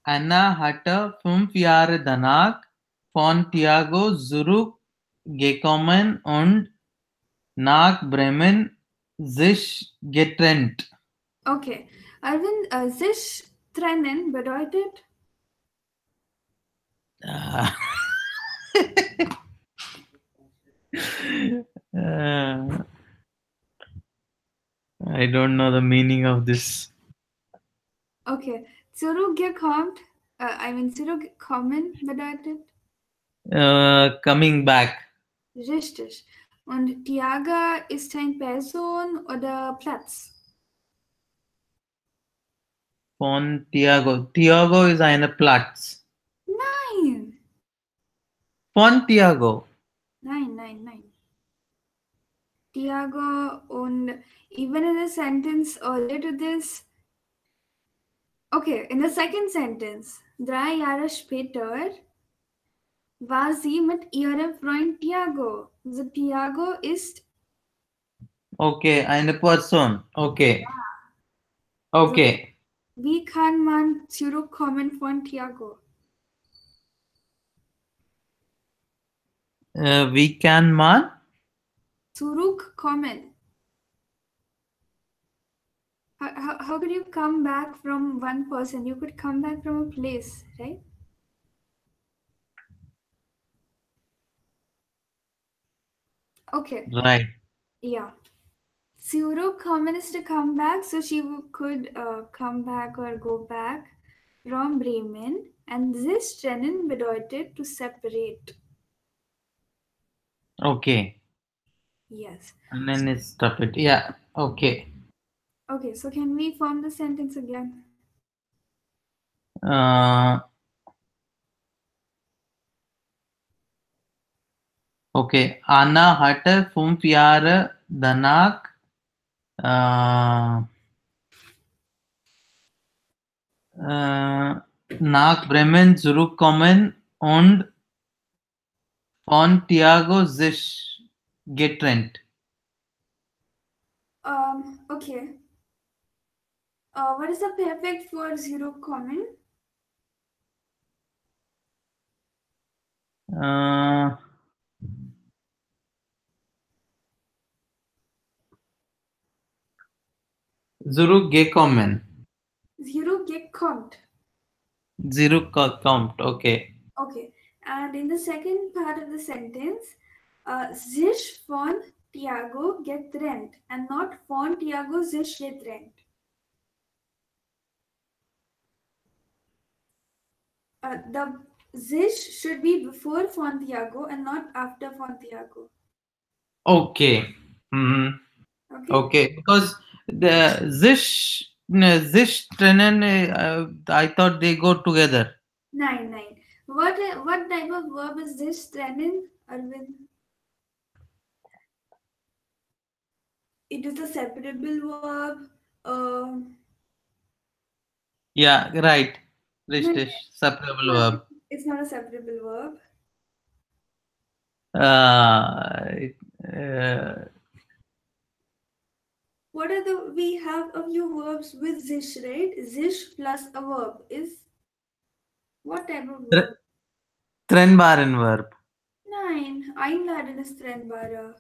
Anna hatte fünf Jahre danach von Thiago Zurück gekommen und nach Bremen sich getrennt. Okay. Arvind, sich trennen bedeutet Ah. Uh, I don't know the meaning of this. okay. Zurückgekommen, zurückkommen bedeutet Coming back. richtig. Und Tiaga ist ein Person oder Platz? Von Thiago. Thiago ist eine Platz. Nein. Von Thiago. Nein. Tiago und even in a sentence earlier to this, okay, in the second sentence, 3 Jahre später war sie mit ihrem Freund Tiago. So Tiago ist, Okay, eine Person. Okay. so Okay. wie kann man zurückkommen von Tiago? Wie kann man? Zurückkommen. How could you come back from one person? You could come back from a place, right? Okay, Right. yeah. Zurückkommen is to come back, so she could come back or go back from Bremen. And this trennen bedeutet to separate. Okay. Yes. And then it's stop it. Yeah. Okay. Okay, so can we form the sentence again? Uh, okay. Anna hatte 5 Jahre danach äh, nach Bremen zurückkommen und von Thiago sich getrennt. Okay. What is the perfect for zurückkommen? Äh, zurückgekommen. Zurückgekommen. Zurückkommt. Okay. Okay. And in the second part of the sentence, sich von Tiago getrennt and not von Tiago sich getrennt. The sich should be before Fontiago and not after Fontiago. Okay. Mhm. Okay? Okay. Because the sich trennen, I thought they go together. Nine. What type of verb is this, trennen, Arvind? It is a separable verb. Yeah. Right. No, Richtig. Separable no, verb. it's not a separable verb. Uh, uh, What are we have a few verbs with sich, right? Sich plus a verb is what type of verb? trennbaren verb. Nine. Einladen ist trennbarer.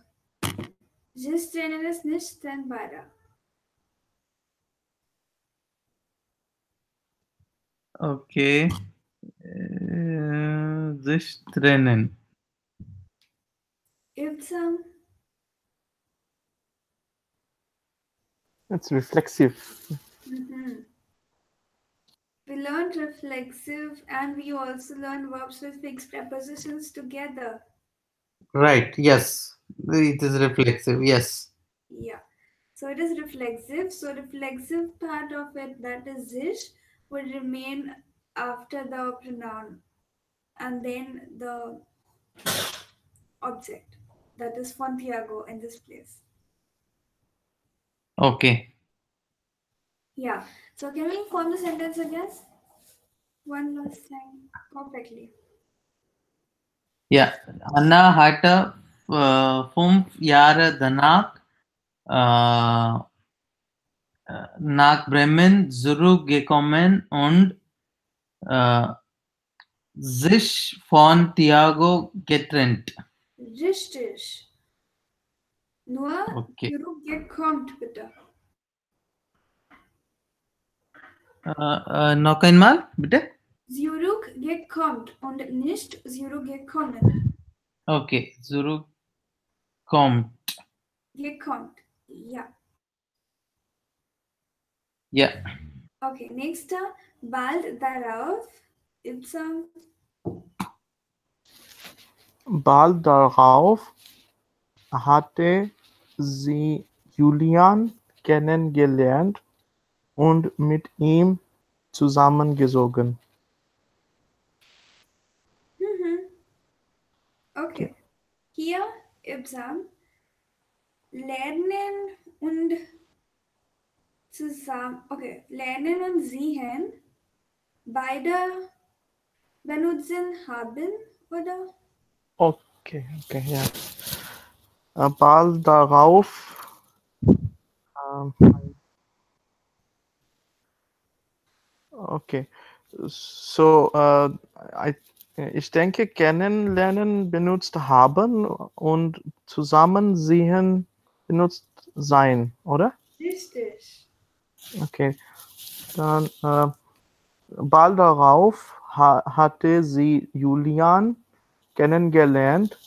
Just trennen ist nicht trennbarer. Okay. Sich trennen. If some It's reflexive. we learned reflexive and we also learned verbs with fixed prepositions together. Right. Yes. It is reflexive. Yes. Yeah. So it is reflexive. So reflexive part of it, that is ish, will remain after the pronoun and then the object. That is Fontiago in this place. Okay. Yeah. So can we form the sentence again? One last time. Perfectly. Yeah. Anna hatte fünf Jahre danach nach Bremen zurückgekommen und äh, sich von Thiago getrennt. Richtig. Nur Okay. zurückgekommen, bitte. Noch einmal, bitte. Zurückgekommen und nicht zurückgekommen. Okay. Zurückkommt. Gekommen. Ja. Ja. Okay, nächster. Bald darauf. It's Bald darauf hatte sie Julian kennengelernt und mit ihm zusammengezogen. mhm. Okay. Okay. Hier Ibsam. Lernen und zusammen. Okay. Lernen und sehen. Beide benutzen haben, oder? Okay, okay, ja. Bald darauf, ähm, okay. So, I, ich denke, kennenlernen benutzt haben und zusammensehen benutzt sein, oder? Richtig. Okay, dann bald darauf hatte sie Julian kennengelernt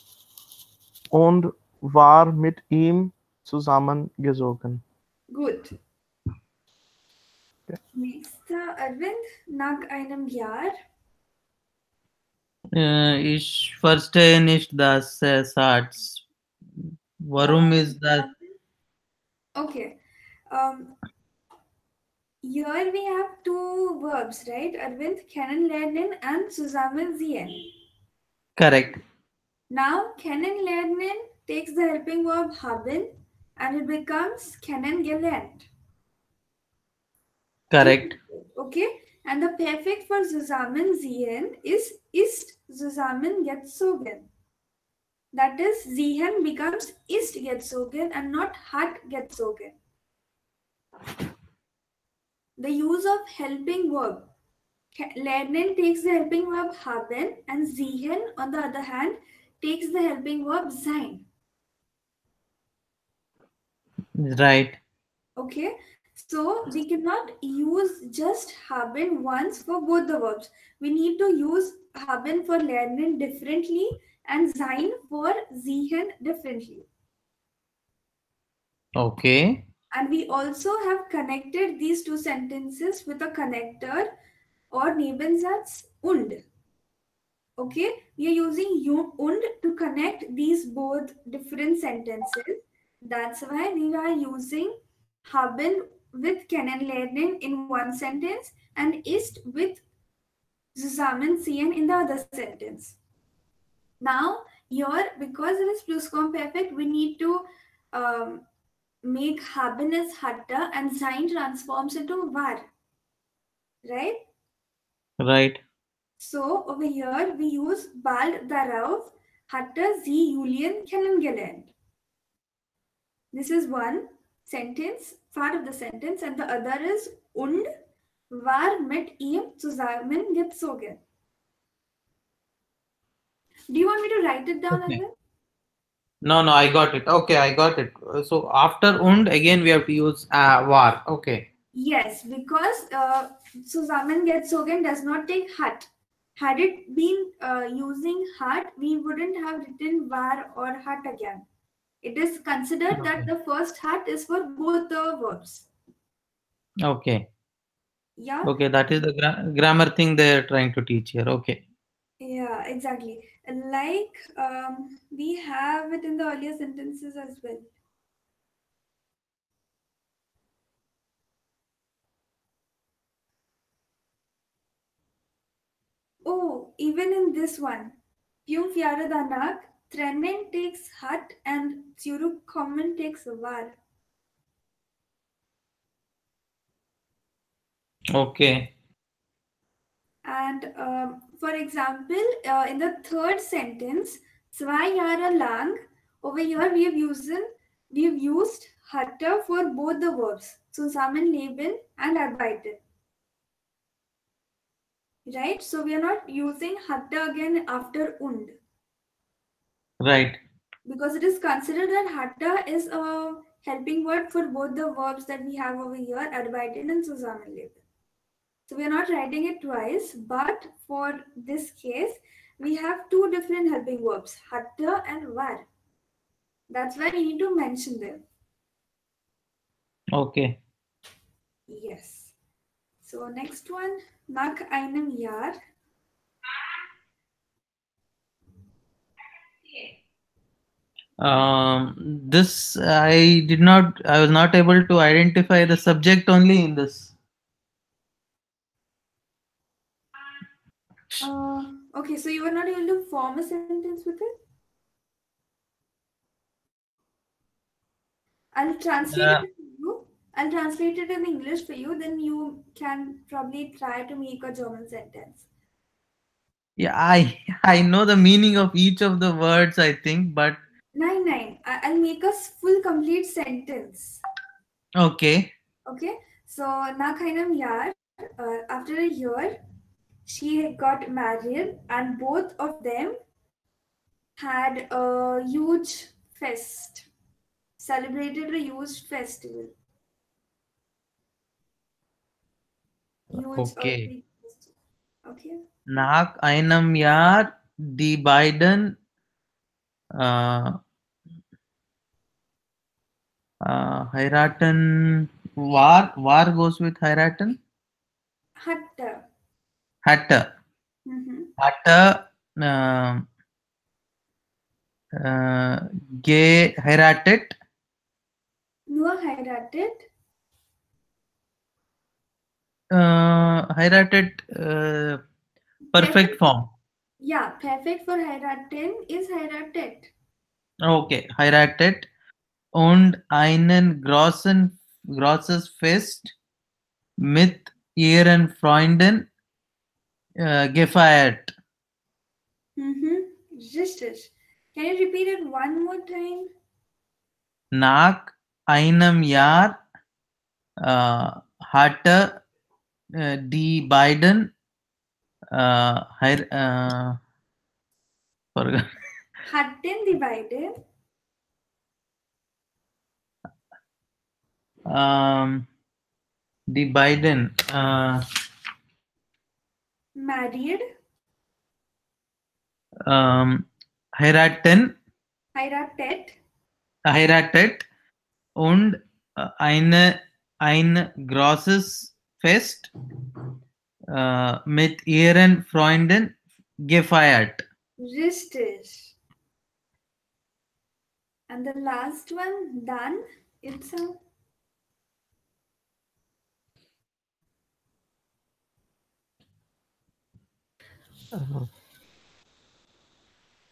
und war mit ihm zusammengezogen. Gut. Ja. Nächster Advent nach einem Jahr. Ich verstehe nicht das Satz. Warum ist das? Okay. Um, here we have two verbs, right? Arvind, kennenlernen and zusammensehen. Correct. Now, kennenlernen takes the helping verb haben and it becomes kennengelernt. Correct. Okay? And the perfect for zusammensehen ist zusammengezogen. That is, sehen becomes ist gezogen and not hat gezogen. The use of helping verb. Lernen takes the helping verb haben and sehen, on the other hand, takes the helping verb sein. Right. Okay, so we cannot use just haben once for both the verbs. We need to use haben for lernen differently and sein for sehen differently. Okay. And we also have connected these two sentences with a connector or Nebensatz und. Okay, we are using und to connect these both different sentences. That's why we are using haben with kennenlernen in one sentence and ist with zusammenziehen in the other sentence. Now, here, because it is plusquamperfect, we need to make haben as hatte and sein transforms into war. Right? Right. So over here we use bald darauf hatte sie Julian kennengelernt. This is one sentence, part of the sentence, and the other is und war mit ihm zusammengezogen. Do you want me to write it down, Okay. Arvind? No, no, I got it. Okay, I got it. So after und again we have to use war. Okay. Yes, because zusammengezogen does not take hat. Had it been using hat, we wouldn't have written war or hat again. It is considered that Okay. the first hat is for both the verbs. Okay. Yeah, Okay. That is the grammar thing they are trying to teach here. Okay. yeah, exactly. Like we have it in the earlier sentences as well. Oh, even in this one, Fünf Jahre danach, trennen takes hat and zurückkommen takes war. Okay. And for example, in the third sentence, zwei Jahre lang, over here we have used hatte for both the verbs, zusammenleben and arbeiten. Right? So we are not using hatte again after und, Right. because it is considered that hatte is a helping word for both the verbs that we have over here, arbeiten and zusammenleben. So we are not writing it twice, but for this case, we have two different helping verbs, hatte and war. That's why we need to mention them. Okay. Yes. So next one, nach einem Jahr. This I was not able to identify the subject only in this. Okay, so you were not able to form a sentence with it? I'll translate Uh, it for you. I'll translate it in English for you, then you can probably try to make a German sentence. yeah, I know the meaning of each of the words, I think, but Nine. I'll make a full complete sentence. okay. Okay, so nach einem Jahr, after a year, she got married, and both of them had a huge fest, celebrated a huge festival, huge Okay. big festival. Okay, Nach einem Jahr die beiden äh, heiraten. War goes with heiraten. hatte. Hatte. Mhm. Hatte äh, geheiratet. Nur heiratet. Heiratet perfect Perfect. form. Yeah, perfect for heiraten is heiratet. Okay, heiratet und einen großes Fest mit ihren Freunden gefeiert. Richtig. Can you repeat it one more time? Nach einem Jahr hatte die beiden forgot. Hatten divided. um, die beiden Married. heiraten, Heiratet. heiratet und ein großes Fest mit ihren Freunden gefeiert. Richtig. And the last one, done. It's a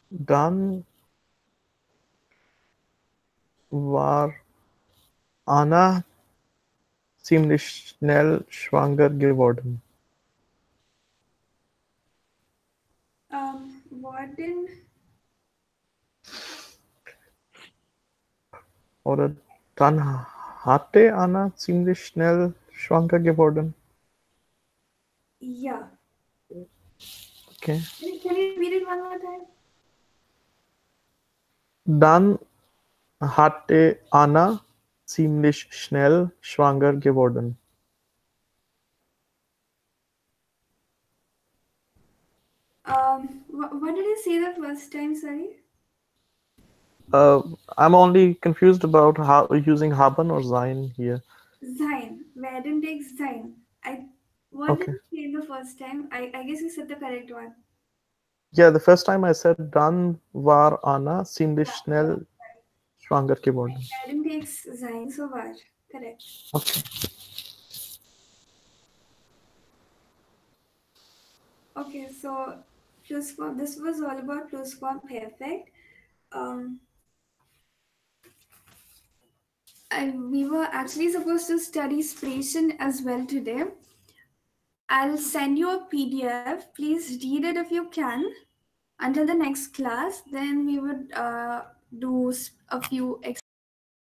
Dann war Anna ziemlich schnell schwanger geworden. worden. Oder dann hatte Anna ziemlich schnell schwanger geworden. Yeah. Okay. Can you repeat it one more time? Dann hatte Anna ziemlich schnell schwanger geworden. What did you say the first time? Sorry. I'm only confused about how using haben or sein here. Sein. Werden takes sein. What did Okay. you say the first time? I guess you said the correct one. Yeah, the first time I said dann war Anna ziemlich Yeah. schnell schwanger geworden. Werden takes sein, so war. Correct. Okay. Okay, so plusquam. This was all about plusquamperfect. Um, we were actually supposed to study Sprechen as well today, I'll send you a PDF. Please read it if you can. Until the next class, then we would do a few